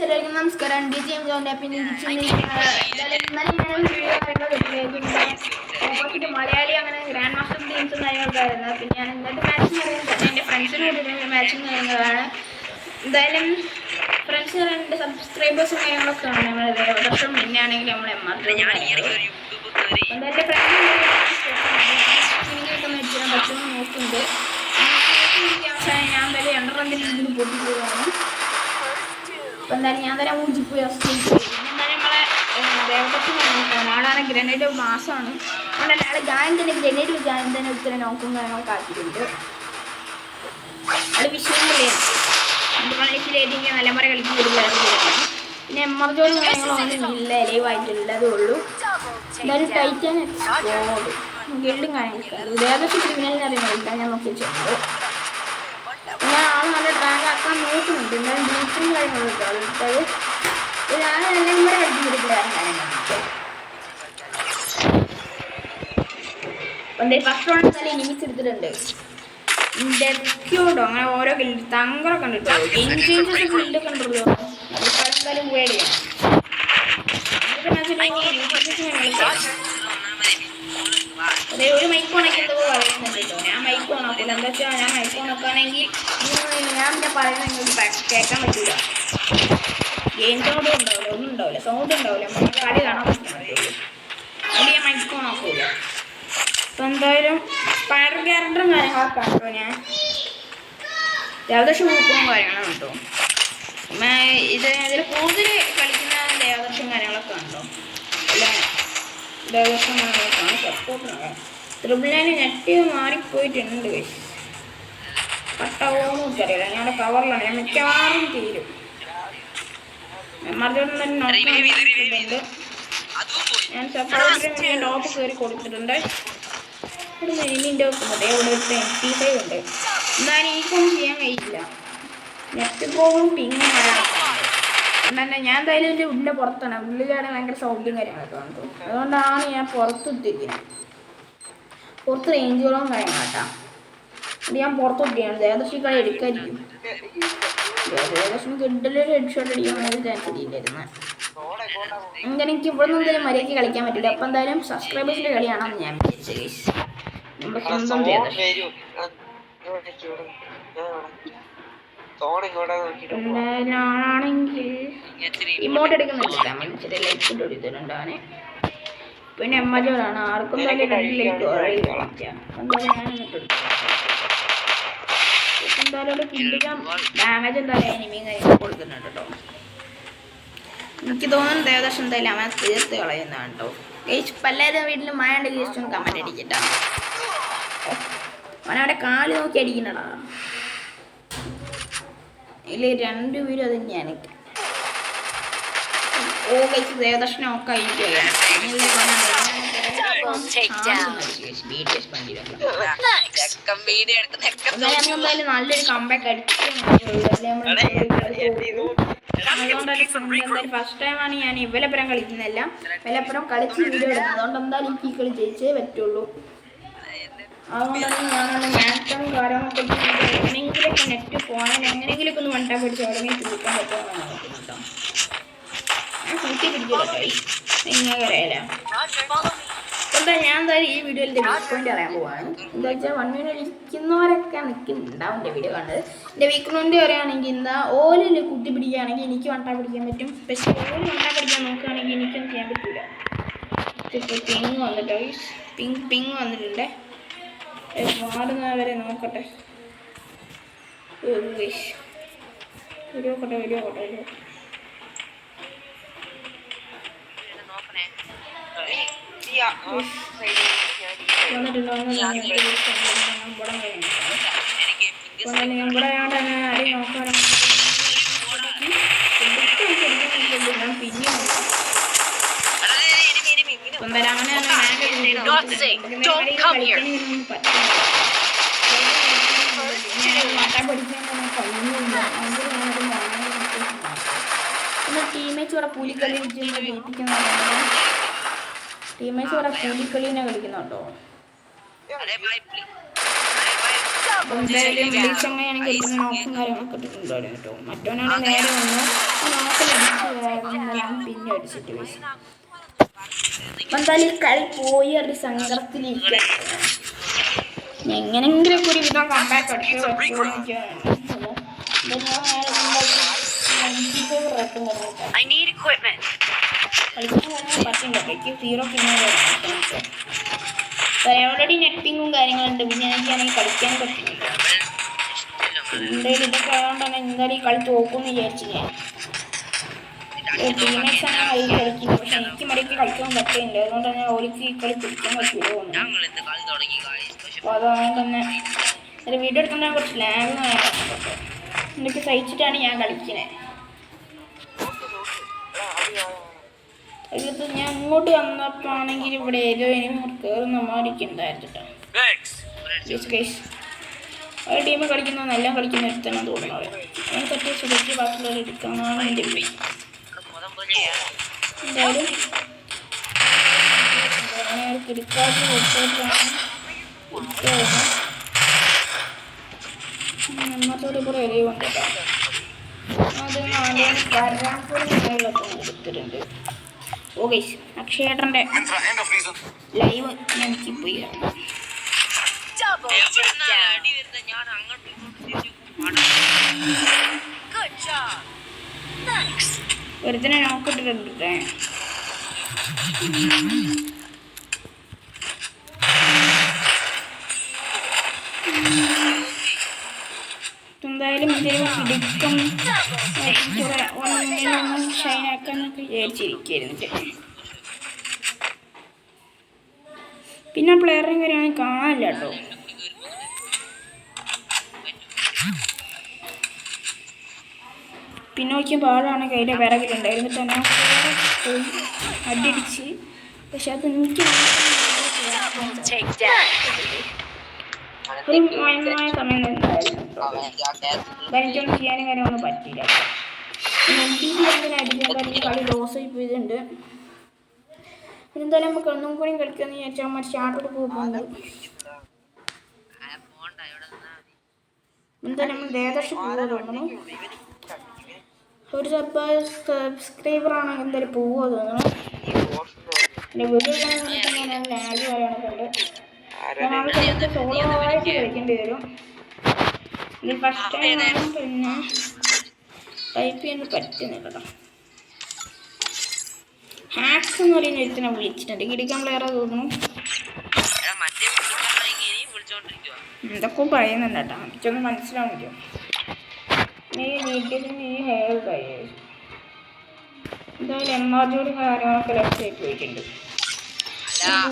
എല്ലാവർക്കും നമസ്കാരം. DJM ജോന്റെ പിന്നെ ഓപ്പോസിറ്റ് മലയാളി അങ്ങനെ ഗ്രാൻഡ് മാസ്റ്റർ ടീംസും കാര്യങ്ങളൊക്കെയായിരുന്നു. പിന്നെ ഞാൻ ഇന്നത്തെ മാച്ചിങ് പറയുന്നത് എൻ്റെ ഫ്രണ്ട്സിനോട് മാച്ചിങ് കാര്യങ്ങളാണ്. എന്തായാലും ഫ്രണ്ട്സ് എൻ്റെ സബ്സ്ക്രൈബേഴ്സും കാര്യങ്ങളൊക്കെ ആണ്. നമ്മൾ വർഷം മുന്നേ ആണെങ്കിൽ നമ്മൾ എന്തായാലും ഫ്രണ്ട്സിനൊക്കെ മേടിച്ചാൽ പറ്റുമെന്ന് നോക്കുന്നുണ്ട്. അവസാനം ഞാൻ തന്നെ 2 റണ്ണിൽ നിന്ന് പൊട്ടിപ്പോവാണ്. അപ്പം എന്തായാലും ഞാൻ തന്നെ ഊജിപ്പോയി എന്തായാലും നമ്മളെ ദേവദർശനം ആളാണ് ഗ്രനേഡ് മാസമാണ്. അതുകൊണ്ട് അയാളെ ജാൻ തന്നെ ഗ്രനേഡ് ജാൻ തന്നെ ഉത്തരം നോക്കും കാര്യങ്ങളൊക്കെ ആക്കിയിട്ടുണ്ട്. അത് വിഷയങ്ങളിലാണ് കളിച്ചിലേക്ക് നല്ല മറ കളിക്കുന്ന ഒരു പ്ലെയർ. പിന്നെ എമർജോണും കാര്യങ്ങളൊന്നും ഇല്ല, ലൈവായിട്ടുള്ളതേ ഉള്ളൂ. എന്തായാലും ടൈറ്റാൻ എക്സ്പ്ലോഡ് ഗിൽഡും കാര്യങ്ങളൊക്കെ ദേവദർശനം ക്രിമിനലിനെ അറിയുന്നില്ല. ഞാൻ നോക്കി വെച്ചിട്ടുണ്ട്. ഞാൻ ആൾ നല്ല ടാങ്ക് ആക്കാൻ നോക്കുന്നുണ്ട്. എന്തായാലും ബ്ലീച്ചിങ് കാര്യങ്ങളൊക്കെ അടുത്തത് ഞാനെല്ലാം കൂടെ കളിച്ചിരിക്കുകയാണ്. എന്തായാലും ഫസ്റ്റ് റൗണ്ട് നല്ല ഇനിമിക്സ് എടുത്തിട്ടുണ്ട്. ഡെസ്ക്യൂഡോ അങ്ങനെ ഓരോ ഗിൽഡ് തങ്ങളൊക്കെ ഉണ്ട് കേട്ടോ. ഗെയിം ചേഞ്ചേഴ്സ് ഗിൽഡൊക്കെ ഉണ്ടല്ലോ. എന്തായാലും പേടിയാണ്. അതെ ഒരു മൈക്ക് ഓണാക്കിയതോ പറയുന്നുണ്ട് കേട്ടോ. ഞാൻ മൈക്ക് ഓണാക്കില്ല. എന്താ വെച്ചാൽ ഞാൻ മൈക്ക് ഓണാക്കുകയാണെങ്കിൽ ഞാൻ പിന്നെ പറയുന്നത് കേൾക്കാൻ പറ്റില്ല. ഗെയിം സൗണ്ടും ഉണ്ടാവില്ല, ഒന്നും ഉണ്ടാവില്ല, സൗണ്ട് ഉണ്ടാവില്ല. നമുക്ക് കളി കാണാൻ പറ്റുള്ളൂ. അത് ഞാൻ മൈക്ക് ഓണാക്കില്ല. അപ്പം എന്തായാലും സ്പൈഡർ ക്യാരക്ടറും കാര്യങ്ങളൊക്കെ ഉണ്ടോ. ഞാൻ ദേവദർശം ഗ്രൂപ്പും കാര്യങ്ങളും കേട്ടോ. ഇതിൽ കൂടുതൽ കളിക്കുന്ന ദേവദർശം കാര്യങ്ങളൊക്കെ ഉണ്ടോ. അല്ല ദേവദർശം കാര്യങ്ങളൊക്കെയാണ് സപ്പോർട്ട്. ട്രിബിളിനെ നെറ്റ് മാറിപ്പോയിട്ടുണ്ട്. കട്ടാവോന്ന് എനിക്കറിയില്ല. ഞങ്ങളുടെ കവറിലാണ്. ഞാൻ മിക്കവാറും തീരും. എമർജൻസി തന്നെ നോക്കുന്നുണ്ട്. ഞാൻ സപ്പോർട്ടിന് ടോപ്പ് കയറി കൊടുത്തിട്ടുണ്ട്. ഇവിടെ നെല്ലിൻ്റെ വെക്കുന്നുണ്ട്. ഇവിടെ ഒരു MP5 ഉണ്ട്. എന്നാലും എനിക്കൊന്നും ചെയ്യാൻ കഴിയില്ല. നെറ്റ് പ്രോബ്ലം പിങ് തന്നെ. ഞാൻ എന്തായാലും എൻ്റെ ഉള്ളിലെ പുറത്താണ്. ഉള്ളിലാണ് ഭയങ്കര സൗണ്ടും കാര്യങ്ങളൊക്കെ ഉണ്ട്. അതുകൊണ്ടാണ് ഞാൻ പുറത്തിട്ടിരിക്കുന്നത്. പുറത്ത് റേഞ്ചുകളും കാര്യങ്ങളാട്ടാ. അത് ഞാൻ പുറത്തൊട്ടിയാണ്. ദേവദർശി കളി എടുക്കാതിരിക്കും. ദേവദർശിന് കിഡലൊരു ഹെഡ്ഷോട്ട് അടിക്കാനൊരു ചാൻസ് ഇല്ലായിരുന്നു. അങ്ങനെ എനിക്ക് ഇവിടെ നിന്ന് എന്തായാലും മര്യാദയ്ക്ക് കളിക്കാൻ പറ്റില്ല. അപ്പം എന്തായാലും സബ്സ്ക്രൈബേഴ്സിൻ്റെ കളിയാണെന്ന് ഞാൻ വിചാരിച്ചത്. നമ്മുടെ സ്വന്തം ദേവദർശി ആണെങ്കിൽ ഇമോട്ട് എടുക്കുന്നില്ല. ചെറിയ ലൈറ്റ് കൊടുത്തിട്ടുണ്ടാണ്. പിന്നെ എമ്മജോടാണ്. ആർക്കും തന്നെ 2 ലൈറ്റ് കളിക്കാം. എന്തായാലും കിട്ടിക്കാൻ ഡാമേജ് എന്തായാലും എനിമിയും കാര്യങ്ങൾ കൊടുക്കുന്നുണ്ട് കേട്ടോ. എനിക്ക് തോന്നുന്നു ദേവദർശം എന്തായാലും അവനെ തീർത്ത് കളയുന്നതാണ് കേട്ടോ. പലരും വീട്ടിൽ മഴ ഉണ്ടെങ്കിൽ ജസ്റ്റ് ഒന്ന് കമൻറ്റ് അടിക്കട്ടോ. അവനവിടെ കാല് നോക്കി അടിക്കുന്നടാ. ഇതിൽ 2 പേരും അത് തന്നെയാണ്. ഓ കഴിച്ച് ദേവദർശനം ഒക്കെ ആയിരിക്കുകയാണ്. നല്ലൊരു കമ്പാക്ക് അടിച്ചു. അതുകൊണ്ടാണ് ഫസ്റ്റ് ടൈമാണ് ഞാൻ ഇവലപ്പുറം കളിക്കുന്നില്ല. ഇവലപ്പുറം കളിച്ച് വീഡിയോ ഇടുന്നത്. അതുകൊണ്ട് എന്തായാലും എനിക്ക് ഈ കളി ജയിച്ചേ പറ്റുള്ളൂ. അതുകൊണ്ടാണ് ഞാനാണ് മാക്സിമം കാര്യങ്ങളൊക്കെ എങ്ങനെയെങ്കിലൊക്കെ നെറ്റ് പോകാൻ എങ്ങനെയെങ്കിലൊക്കെ ഒന്ന് വണ്ടാ പിടിച്ച് എവിടെയെങ്കിലും തീർക്കാൻ പറ്റുമെന്നാണ് നോക്കുന്നത് കേട്ടോ. ഞാൻ കൂട്ടി പിടിക്കട്ടെ ഇങ്ങനെ അറിയാല. എന്താ ഞാൻ എന്തായാലും ഈ വീഡിയോയിൽ എൻ്റെ വീക്ക് പോയിന്റ് അറിയാൻ പോവാണ്. എന്താ വെച്ചാൽ 1 മിനിറ്റ് ഇരിക്കുന്നവരൊക്കെ നിൽക്കുന്നുണ്ടാവും എൻ്റെ വീഡിയോ കണ്ടത്. എൻ്റെ വീക്ക് പോയിന്റ് പറയുകയാണെങ്കിൽ എന്താ ഓലിൽ കുത്തി പിടിക്കുകയാണെങ്കിൽ എനിക്ക് വണ്ടാ പിടിക്കാൻ പറ്റും. പക്ഷേ ഓല് വണ്ടാ പിടിക്കാൻ നോക്കുകയാണെങ്കിൽ എനിക്കൊന്നും ചെയ്യാൻ പറ്റില്ല. ഇപ്പോൾ പിങ് വന്നിട്ടോ. പിങ് വന്നിട്ടുണ്ട്. മാറുന്നവരെ നോക്കട്ടെ. വീഡിയോ കോട്ടെ ടീമേറ്റ്സ് ഇവിടെ പൂലിക്കളി ജയിപ്പിക്കുന്നതാണ്. ടീമേറ്റ്സ് ഇവിടെ പൂലിക്കളീനെ കളിക്കുന്നുണ്ടോ. എന്തായാലും വിളിച്ചങ്ങനെയാണെങ്കിൽ നോക്കും കാര്യങ്ങളൊക്കെ ഇട്ടിട്ടുണ്ടായിരുന്നു കേട്ടോ. മറ്റവനാണ് നേരെ വന്നു നോക്കുന്നുണ്ട്. അടിച്ചിട്ട് വെച്ചു. അപ്പം എന്തായാലും കളി പോയി ഒരു സങ്കടത്തിലിരിക്കുക. എങ്ങനെങ്കിലും ഒരു വിധം കമ്പാക്ക് അടിച്ചു ഓൾറെഡി നെറ്റിങ്ങും കാര്യങ്ങളുണ്ട്. പിന്നെ എനിക്കാണെങ്കിൽ കളിക്കാൻ പറ്റുന്നില്ല. എന്തായാലും ഇതൊക്കെ ആയതുകൊണ്ട് തന്നെ എന്തായാലും ഈ കളി തോക്കുമെന്ന് വിചാരിച്ചു ഞാൻ. ടീമേറ്റ്സ് ആണ് കളി കളിക്കുന്നത്. പക്ഷെ എനിക്ക് മടിക്ക് കളിക്കാൻ പറ്റുന്നില്ല. അതുകൊണ്ട് തന്നെ ഓലിക്ക് ഈ കളി പിടിക്കാൻ പറ്റുമോ തോന്നുന്നു. അപ്പോൾ അതുകൊണ്ട് തന്നെ ഒരു വീഡിയോ എടുക്കാൻ കുറച്ച് ലാഗ് എന്നൊക്കെ സഹിച്ചിട്ടാണ് ഞാൻ കളിക്കുന്നത്. അതിൽ ഞാൻ ഇങ്ങോട്ട് വന്നപ്പോഴാണെങ്കിൽ ഇവിടെ ഏതോ ഇനി കയറുന്ന മാറിക്കുണ്ടായിരുന്നു കേട്ടോ. ഒരു ടീം കളിക്കുന്ന നല്ല കളിക്കുന്ന എടുത്താണ് തോന്നുന്നത്. അതിനെ പറ്റിയ സുഖിച്ച് ബാക്കിയുള്ളവർ എടുക്കാനാണ് എൻ്റെ പേര്. എന്തായാലും കിടക്കാട്ട് കൊടുത്തിട്ടാണ് നമ്മത്തോട് കൂടെ എരിവുണ്ട് കേട്ടോ. അത് ആദ്യം കരാപ്പൂരിലൊക്കെ കൊടുത്തിട്ടുണ്ട്. ഓക്കെ, അക്ഷയേട്ടൻ്റെ ലൈവ് ഞാൻ പോയി ഒരുത്തിനെ നോക്കിട്ടിട്ടുണ്ട്. എന്തായാലും ഇതിന് പിടിക്കും ഷൈനാക്കാന്നൊക്കെ വിചാരിച്ചിരിക്കരുന്നിട്ട്. പിന്നെ പ്ലെയറിനെ കാര്യമാണെങ്കിൽ കാണാനില്ല കേട്ടോ. പിന്നെ നോക്കിയപ്പോൾ ആളാണെങ്കിൽ അതിൻ്റെ വിറകിലുണ്ടായിരുന്നു. തന്നെ പോയി അടിച്ച്. പക്ഷെ അത് എനിക്ക് ഒരു മോയമായ സമയം ഉണ്ടായിരുന്നു. എനിക്കൊന്നും ചെയ്യാനും കാര്യമൊന്നും പറ്റില്ല. അടിക്കാൻ കളി ലോസായി പോയതുണ്ട്. എന്തായാലും നമുക്ക് ഒന്നും കൂടി കളിക്കാന്ന് വിചാരിച്ചാൽ നമ്മൾ സ്റ്റാർട്ടോട് പോകുന്നുണ്ട്. എന്തായാലും നമ്മൾ ദേദർശം പോകാൻ തോന്നുന്നു. ഒരു സബ്സ്ക്രൈബറാണ് എന്തായാലും പോവുക തോന്നുന്നു. എൻ്റെ വീഡിയോ ഞാൻ ലാഗ് പറയാനൊക്കെ ഞാൻ സോളോ ആയിട്ട് കളിക്കേണ്ടി വരും. ഇത് ഫസ്റ്റ് ടൈമാണ്. പിന്നെ ടൈപ്പ് ചെയ്യാൻ പറ്റുന്നില്ല കേട്ടോ. ഹാക്സ് എന്ന് പറയുന്ന ഒരുത്തിനെ വിളിച്ചിട്ടുണ്ട്. കിടിക്കാൻ പ്ലെയറാ തോന്നുന്നു. എന്തൊക്കെ പറയുന്നുണ്ട് കേട്ടോ. എനിക്കൊന്നും മനസ്സിലാവില്ല. നീ വീട്ടിൽ നീ ഹെയർ കഴിയും. എന്തായാലും എംആർജിയോട് കാര്യങ്ങളൊക്കെ ലെഫ്റ്റ് ആയിട്ട് പോയിട്ടുണ്ട്.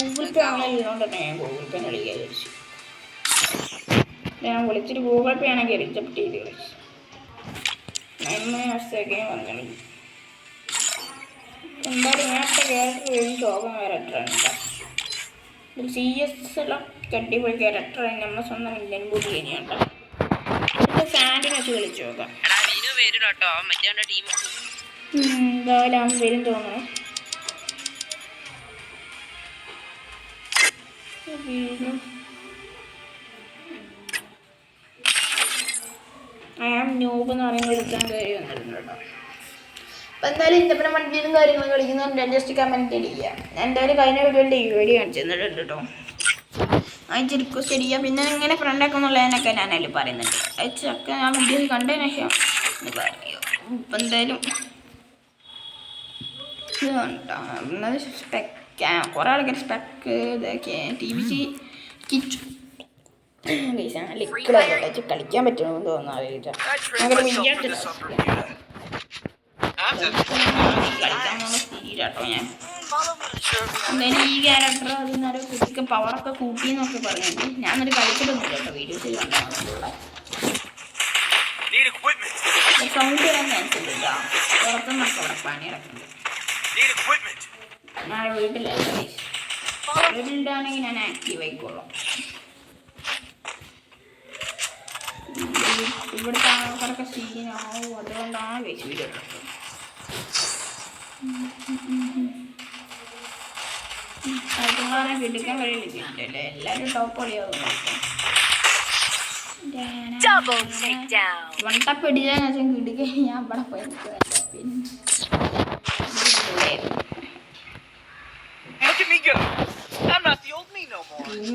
ഗൂഗിൾ പേ അങ്ങനെ ഉള്ളതുകൊണ്ട് തന്നെ ഞാൻ ഗൂഗിൾ പേ കളിക്കാൻ വിചാരിച്ചു. ഞാൻ വിളിച്ചിട്ട് ഗൂഗിൾ പേ ആണെങ്കിൽ റിജക്ട് ചെയ്ത് കളിച്ചു. 9 വർഷത്തേക്ക് വന്നു. എന്തായാലും ഇങ്ങനത്തെ ക്യാരക്ടർ വരും. ശോഭം ക്യാരക്ടറാണ് കേട്ടോ. ഒരു CS ഉള്ള കട്ടിപ്പൊളി ക്യാരക്ടറാണ്. നമ്മൾ സ്വന്തം ഇന്ത്യൻ ബുദ്ധി തന്നെയാണ് കേട്ടോ. ഇപ്പം സാൻഡിനെ വെച്ച് കളിച്ചു നോക്കാം. എന്തായാലും അവൻ വരും തോന്നുന്നു. ന്യൂബ് എന്ന് പറയുന്ന എടുക്കാൻ കയറി വന്നിട്ടുണ്ട് കേട്ടോ. അപ്പം എന്തായാലും ഇന്നപ്പം വണ്ടിയിലും കാര്യങ്ങളും കളിക്കുന്നുണ്ട്. ജസ്റ്റ് കമൻറ്റ് ചെയ്യുക. ഞാൻ എന്തായാലും കഴിഞ്ഞ വീഡിയോയിൽ ഈ വീഡിയോ കാണിച്ചു തന്നിട്ടുണ്ട് കേട്ടോ. അയച്ച് റിക്വസ്റ്റ് ചെയ്യുക. പിന്നെ ഇങ്ങനെ ഫ്രണ്ടൊക്കെ എന്നുള്ളതിനൊക്കെ ഞാനതിൽ പറയുന്നുണ്ട്. അയച്ചൊക്കെ ആ വീഡിയോയിൽ കണ്ടതിന് ശേഷം ഇത് പറയുക. ഇപ്പം എന്തായാലും ഇത് കണ്ടോ. എന്നത് സ്പെക്ക് കുറേ ആൾക്കാർ സ്പെക്ക് ഇതൊക്കെ TVC കിച്ചു ലിക്വിഡ് കളിക്കാൻ പറ്റുമെന്ന് തോന്നുന്നു. അറിയില്ല. കളിക്കാൻ തീരാട്ടോ. ഞാൻ എന്തായാലും ഈ ക്യാരക്ടർ അതിനൊരു കുട്ടിക്ക് പവറൊക്കെ കൂട്ടിയെന്നൊക്കെ പറഞ്ഞിട്ട് ഞാനൊരു കളിച്ചിട്ടൊന്നുമില്ല കേട്ടോ. വീഡിയോസിൽ കണ്ടാൽ സൗണ്ട് ചെയ്യാൻ ചാൻസില്ല. പുറത്തുനിന്നൊക്കെ അവിടെ പണി ഇറക്കുന്നുണ്ട്. ഞാൻ വീട്ടിലാണെങ്കിൽ ഞാൻ ആക്റ്റീവ് ആയിക്കോളാം. ഇവിടുത്തെ ആൾക്കാരൊക്കെ സീനാവും. അതുകൊണ്ടാണ് വെച്ച് വീഡിയോ എടുത്തത്. അതുകൊണ്ടാണ് കിട്ടിക്കാൻ കഴിയില്ലേ. എല്ലാവരും ടോപ്പ് കളിയാവും. വണ്ടപ്പ് ഇടിച്ചാന്ന് വെച്ചാൽ കിട്ടിക്കാൻ ഞാൻ ഇവിടെ പോയി പിന്നെ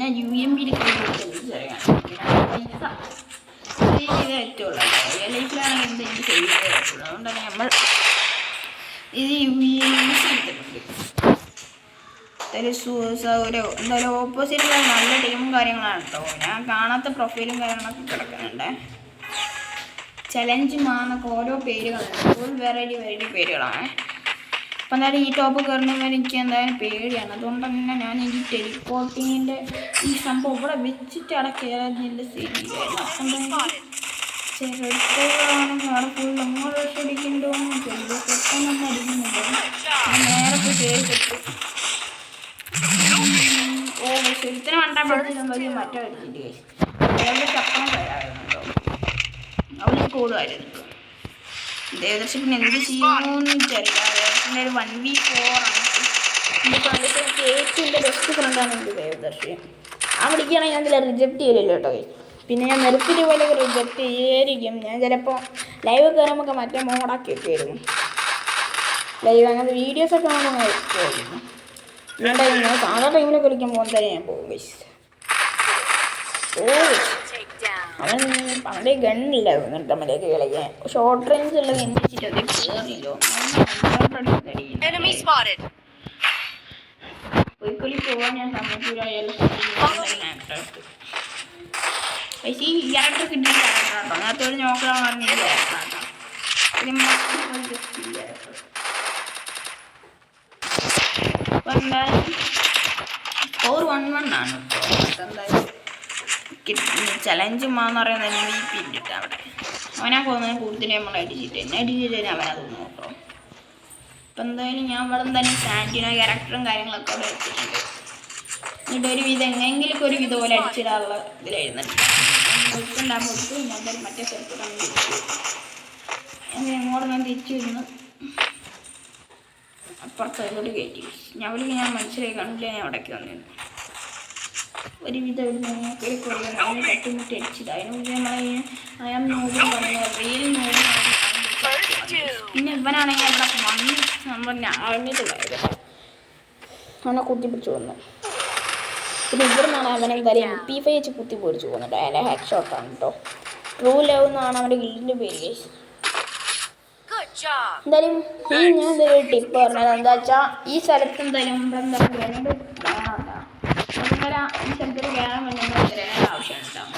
ഞാൻ UMP പറ്റുള്ളൂ. റിയൽ ലൈഫിലാണെങ്കിൽ എന്തെങ്കിലും ചെയ്തേ പറ്റുള്ളൂ. അതുകൊണ്ടാണ് നമ്മൾ ഇത് യൂസ് ചെയ്തിട്ടുണ്ട്. എന്തായാലും ഓപ്പോസിറ്റ് നല്ല ടീമും കാര്യങ്ങളാണ് കേട്ടോ. ഞാൻ കാണാത്ത പ്രൊഫൈലും കാര്യങ്ങളൊക്കെ കിടക്കുന്നുണ്ട്. ചലഞ്ച് മാന്നൊക്കെ ഓരോ പേരുകളുണ്ട്. ഫുൾ വെറൈറ്റി പേരുകളാണ്. അപ്പം എന്തായാലും ഈ ടോപ്പ് കയറുന്നവർ എനിക്ക് എന്തായാലും പേടിയാണ്. അതുകൊണ്ട് തന്നെ ഞാൻ ഈ ടെലിപ്പോർട്ടിങ്ങിൻ്റെ ഈ സംഭവം ഇവിടെ വെച്ചിട്ട് അവിടെ കയറുന്നില്ല ശരിയായിരുന്നു. അപ്പം ചെറുപ്പോഴാണെങ്കിൽ അവിടെ ഫുൾ അങ്ങോട്ട് അടിക്കണ്ടോന്ന് ചെറിയ പെട്ടെന്നൊന്നും അടിക്കുന്നുണ്ട്. നേരെ പോയി കയറി പറ്റും. ശരിത്തിന് കണ്ടാൽ മറ്റേ അടിച്ചിട്ട് വേറെ ചപ്പണം കഴിയാറുണ്ടോ അവന് കൂടുമായിരുന്നു. ദേവദർശി പിന്നെ എന്ത് ചെയ്യുമെന്ന് എനിക്കറിയില്ല. ദേവദർശിൻ്റെ ഒരു 1v4 ആണ്. എൻ്റെ ഫ്രണ്ടിൽ എനിക്ക് ഏറ്റവും ബെസ്റ്റ് ഫ്രണ്ടാണ് എൻ്റെ ദേവദർശി. ആ വിളിക്കുകയാണെങ്കിൽ ഞാൻ ചില റിജക്റ്റ് ചെയ്യില്ല കേട്ടോ. പിന്നെ ഞാൻ നിർത്തിയിട്ട് പോലെ റിജക്റ്റ് ചെയ്യായിരിക്കും. ഞാൻ ചിലപ്പോൾ ലൈവ് കയറുമ്പോൾ മറ്റേ മോഡാക്കി വെക്കുമായിരുന്നു. ലൈവ് അങ്ങനത്തെ വീഡിയോസൊക്കെ നമ്മൾ വെക്കുമായിരുന്നു. ഞാൻ സാധാരണ ടൈമിൽ കളിക്കുമ്പോൾ തന്നെ ഞാൻ പോകും. അവൻ്റെ ഗണ്ണില്ല നമ്മലേക്ക് കളിക്കാൻ. ഷോർട്ട് റേഞ്ച് ഉള്ള ഗണ്ണിച്ചിട്ട് അത് കയറില്ലോ. ഒരിക്കലും പോകാൻ ഞാൻ സമ്മതിക്കില്ല. ഈ ക്യാരക്ടർ കിട്ടിയ ക്യാരക്ടറാട്ടോ. അങ്ങനത്തെ ഒരു നോക്കണം പറഞ്ഞ ക്യാരക്ടറാട്ടോ. അപ്പം എന്തായാലും സ്കോർ 1-1 ആണ് ഇപ്പോൾ. എന്തായാലും ചലഞ്ച് മാന്ന് പറയുന്നത് MVP ഉണ്ട് അവിടെ. അവനാ പോകുന്നതിന് കൂടുതൽ നമ്മൾ അടിച്ചിട്ട് എന്നെ അടിച്ചിട്ട് അവനാ തോന്നുന്നു കേട്ടോ. അപ്പം എന്തായാലും ഞാൻ ഇവിടെ എന്തായാലും സാൻറ്റിനോ ക്യാരക്ടറും കാര്യങ്ങളൊക്കെ അവിടെ വെച്ചിട്ടുണ്ട്. എന്നിട്ട് ഒരു വിധം എങ്ങനെയെങ്കിലും ഒരു വിധം പോലെ അടിച്ചിടാനുള്ള ഇതിലായിരുന്നില്ല. പൊട്ടുണ്ടാകുമ്പോൾ ഞാൻ എന്തായാലും മറ്റേ സ്ഥലത്തോടാണ് തിരിച്ചു. അങ്ങനെ എങ്ങോട്ട് ഞാൻ തിരിച്ചു വരുന്നു. അപ്പുറത്തോട്ട് കയറ്റി ഞാൻ മനസ്സിലായി കണ്ടില്ല. ഞാൻ അവിടേക്ക് വന്നിരുന്നു. ഒരുവിധം ഒരു കുറേ അതിനെ തട്ടിമുട്ടി അടിച്ചത്. അതിനുള്ളിൽ നമ്മളെ അയാം നോക്കും പറയുന്നത് റിയൽ നോക്കും. പിന്നെ ഇവനാണെങ്കിൽ അവിടെ വന്ന് നമ്മൾ അറിഞ്ഞിട്ടുണ്ടായത് അവനെ കുത്തിപ്പിടിച്ച് വന്നു. പിന്നെ ഇവിടെ നിന്നാണ് അവനെ എന്തായാലും MP5 വെച്ച് കുത്തിപ്പൊടിച്ച് പോകുന്നുണ്ട്. അയാളെ ഹെഡ് ഷോട്ടാണ് കേട്ടോ. ട്രൂ ലവ് എന്നാണ് അവൻ്റെ ഗിൽഡിൻ്റെ പേര്. എന്തായാലും ഞാൻ എന്തൊരു ടിപ്പ് പറഞ്ഞത് എന്താ വെച്ചാൽ ഈ സ്ഥലത്ത് എന്തായാലും എന്താ ഗ്രനേഡ് ഈ സ്ഥലത്തൊരു ഗ്യാനം ഗ്രനേഡ് ആവശ്യമുണ്ടാവും.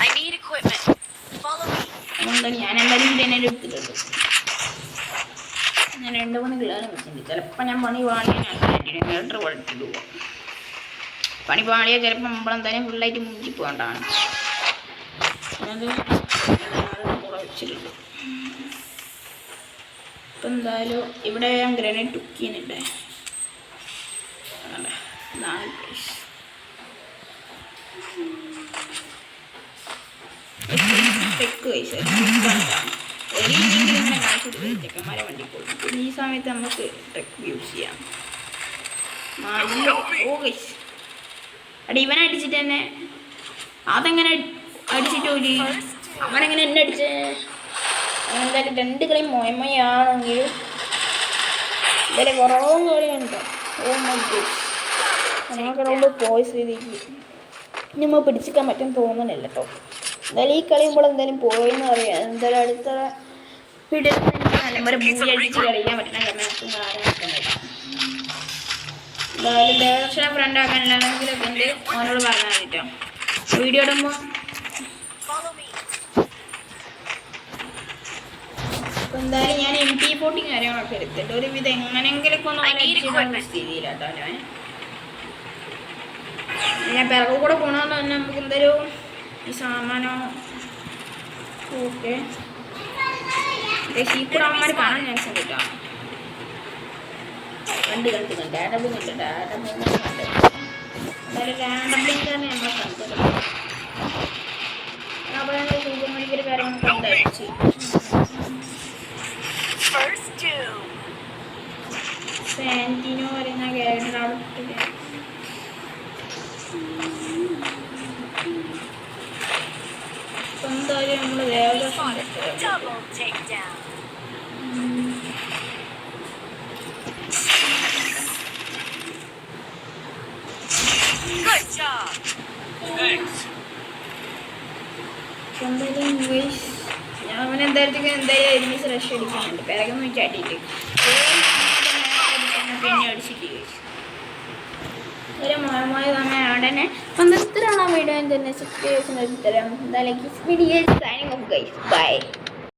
അതുകൊണ്ടാണ് ഞാൻ എന്തായാലും ഗ്രനേഡ് എടുത്തിട്ടുണ്ട്. ഞാൻ 2-3 കിലോന് വെച്ചിട്ടുണ്ട്. ചിലപ്പോൾ ഞാൻ പണി പാളിയാൽ മീറ്റർ വളർത്തിട്ട് പോവാം. പണി പാളിയാൽ ചിലപ്പോൾ നമ്മളെന്തായാലും ഫുള്ളായിട്ട് മുഞ്ചി പോകേണ്ടതാണ്. അത് വെച്ചിട്ടുണ്ട്. ഇപ്പം എന്തായാലും ഇവിടെ ഞാൻ ഗ്രനേഡ് ടുക്ക് ചെയ്യുന്നുണ്ട്. ഇതാണ് ചെക്കന്മാരെ വണ്ടി പോകും. പിന്നെ ഈ സമയത്ത് നമുക്ക് ട്രെക്ക് യൂസ് ചെയ്യാം. അടി ഇവനെ അടിച്ചിട്ട് തന്നെ അതെങ്ങനെ അടിച്ചിട്ട് പോയി അവനെങ്ങനെ എന്നെ അടിച്ച്. എന്തായാലും 2 കളി മൊയമ്മയാണെങ്കിൽ ഇതിൽ കുറവും കളിയുണ്ടോ. നമുക്കതുകൊണ്ട് പോയി സ്ഥിതിക്ക് നമ്മൾ പിടിച്ചിക്കാൻ പറ്റും തോന്നുന്നില്ല കേട്ടോ. എന്തായാലും ഈ കളിയുമ്പോൾ എന്തായാലും പോയെന്ന് പറയാം. എന്തായാലും അടുത്ത വീഡിയോ നല്ലപോലെ മൂവി അടിച്ച് കളിക്കാൻ പറ്റുന്ന കമ്മിറ്റും കാര്യങ്ങളൊക്കെ ഉണ്ടാവും. എന്തായാലും ദേവദർശന ഫ്രണ്ടാക്കാനില്ലെങ്കിലൊക്കെ ഉണ്ട്. അവനോട് പറഞ്ഞാൽ മതിട്ടോ വീഡിയോ ഇടുമ്പോൾ. അപ്പം എന്തായാലും ഞാൻ MP40 കാര്യങ്ങളൊക്കെ എടുത്തിട്ട് ഒരുവിധം എങ്ങനെയെങ്കിലൊക്കെ ഒന്ന് അടിച്ചിടുന്ന സ്ഥിതിയിലാട്ടോ ഞാൻ. ഞാൻ പിറകു കൂടെ പോകണമെന്ന് തന്നെ നമുക്ക് എന്തായാലും ഈ സാമാനോ ഓക്കെ ഷീക്കൂടെ അമ്മമാർ കാണാൻ ചാൻസ് ഉണ്ട് കേട്ടോ. കണ്ട് ഡാഡബിങ് ഉണ്ട്. എന്തായാലും ഡാഡബിങ് തന്നെ നമ്മളെ കണ്ടത്. അപ്പോൾ ഞങ്ങൾ സൂപ്പർ മെഡിക്കൽ കാര്യങ്ങളൊക്കെ ഉണ്ടായിച്ചു. സാന്റിനോ പറയുന്ന ക്യാരക്ടർ അവിടെ എന്തായാലും നമ്മൾ ദേവദർശനം ഗൈസ്. ഞാൻ അവനെ എന്തായാലും ഒരുമിച്ച് റഷ് അടിക്കുന്നുണ്ട്. പിറകൊന്നും ചാട്ടിയിട്ട് പിന്നെ അടിച്ചിട്ട് ഗൈസ്. ഒരു മോയ സമയം ഉടനെ അപ്പം ഇത്രയുള്ള വീഡിയോ തന്നെ സബ്സ്ക്രൈബ് തരാം. എന്തായാലും video signing off guys. By.